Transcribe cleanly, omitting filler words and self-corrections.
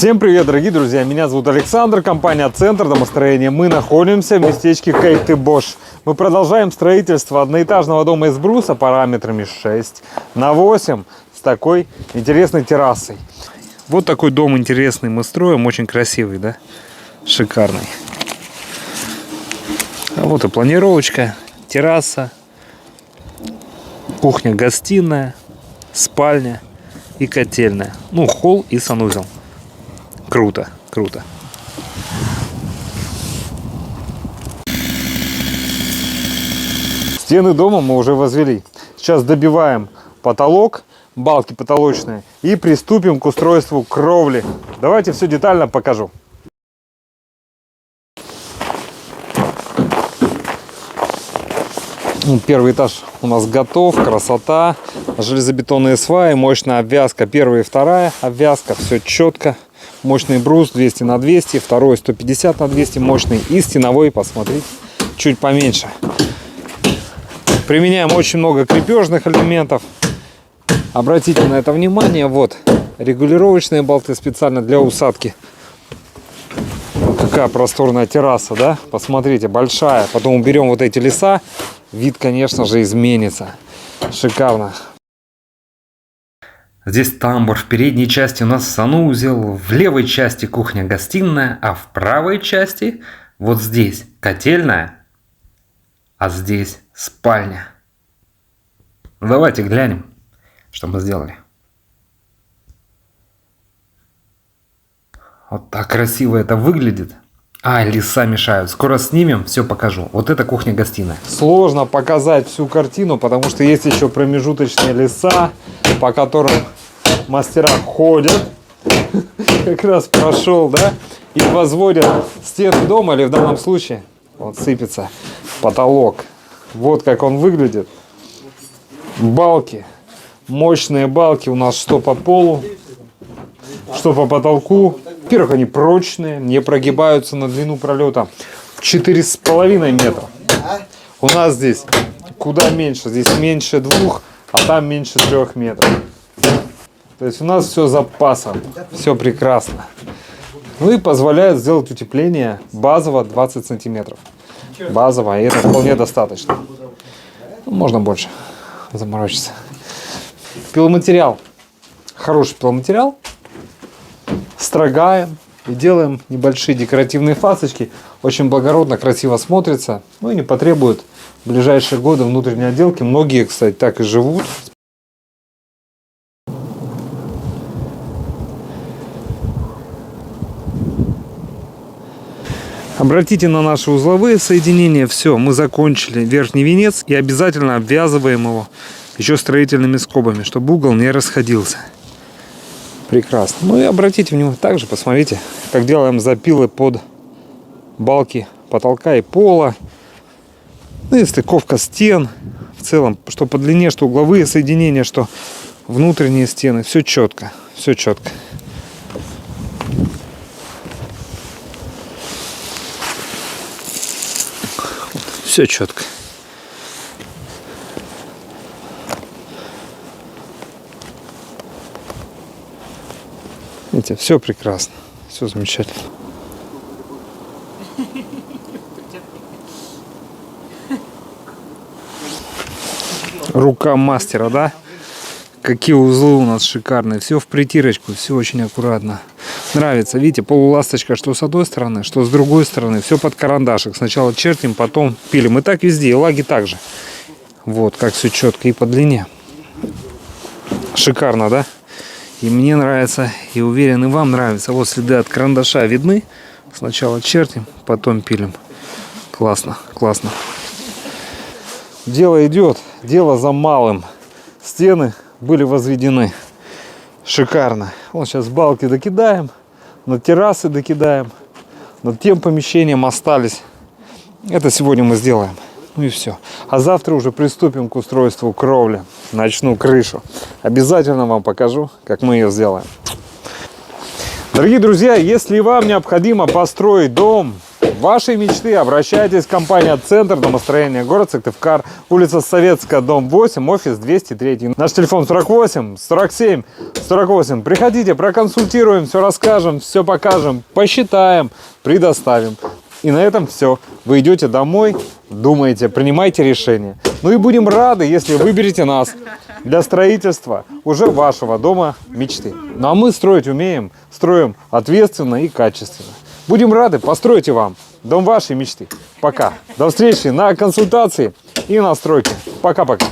Всем привет, дорогие друзья! Меня зовут Александр, компания «Центр домостроения». Мы находимся в местечке Кейте-Бош. Мы продолжаем строительство одноэтажного дома из бруса параметрами 6×8 с такой интересной террасой. Вот такой дом интересный мы строим, очень красивый, да? Шикарный. А вот и планировочка, терраса, кухня-гостиная, спальня и котельная. Ну, холл и санузел. Круто, круто. Стены дома мы уже возвели. Сейчас добиваем потолок, балки потолочные, и приступим к устройству кровли. Давайте все детально покажу. Первый этаж у нас готов, красота. Железобетонные сваи, мощная обвязка, первая и вторая обвязка, все четко. Мощный брус 200 на 200, второй 150 на 200 мощный и стеновой, посмотрите, чуть поменьше. Применяем очень много крепежных элементов. Обратите на это внимание. Вот регулировочные болты специально для усадки. Какая просторная терраса, да? Посмотрите, большая. Потом уберем вот эти леса. Вид, конечно же, изменится. Шикарно. Здесь тамбур, в передней части у нас санузел, в левой части кухня-гостиная, а в правой части вот здесь котельная, а здесь спальня. Давайте глянем, что мы сделали. Вот так красиво это выглядит. А, леса мешают. Скоро снимем, все покажу. Вот это кухня-гостиная. Сложно показать всю картину, потому что есть еще промежуточные леса, по которым мастера ходят. Как раз прошел, да? И возводят стены дома, или в данном случае вот сыпется потолок. Вот как он выглядит. Балки. Мощные балки у нас что по полу, что по потолку. Во-первых, они прочные, не прогибаются на длину пролета. 4,5 метра. У нас здесь куда меньше. Здесь меньше 2, а там меньше 3 метров. То есть у нас все с запасом. Все прекрасно. Ну и позволяет сделать утепление базово 20 сантиметров. Базово, и это вполне достаточно. Ну, можно больше заморочиться. Пиломатериал. Хороший пиломатериал. Строгаем и делаем небольшие декоративные фасочки. Очень благородно, красиво смотрится. Ну и не потребует в ближайшие годы внутренней отделки. Многие, кстати, так и живут. Обратите на наши узловые соединения. Все, мы закончили верхний венец и обязательно обвязываем его еще строительными скобами, чтобы угол не расходился. Прекрасно. Ну и обратите внимание, также посмотрите, как делаем запилы под балки потолка и пола. Ну и стыковка стен. В целом, что по длине, что угловые соединения, что внутренние стены. Все четко. Все четко. Все четко. Видите, все прекрасно, все замечательно. Рука мастера, да? Какие узлы у нас шикарные. Все в притирочку, все очень аккуратно. Нравится, видите, полуласточка, что с одной стороны, что с другой стороны. Все под карандашик. Сначала чертим, потом пилим. И так везде, и лаги также. Вот, как все четко и по длине. Шикарно, да? И мне нравится, и уверен, и вам нравится. Вот следы от карандаша видны. Сначала чертим, потом пилим. Классно, классно. Дело идет, дело за малым. Стены были возведены. Шикарно. Вот сейчас балки докидаем, над террасы докидаем, над тем помещением остались. Это сегодня мы сделаем. Ну и все. А завтра уже приступим к устройству кровли. Начну крышу. Обязательно вам покажу, как мы ее сделаем. Дорогие друзья, если вам необходимо построить дом вашей мечты, обращайтесь в компанию «Центр домостроения», город Сыктывкар, улица Советская, дом 8, офис 203. Наш телефон 48 47 48. Приходите, проконсультируем, все расскажем, все покажем, посчитаем, предоставим. И на этом все. Вы идете домой, думаете, принимайте решение. Ну и будем рады, если выберете нас для строительства уже вашего дома мечты. Ну а мы строить умеем, строим ответственно и качественно. Будем рады построить вам дом вашей мечты. Пока. До встречи на консультации и на стройке. Пока-пока.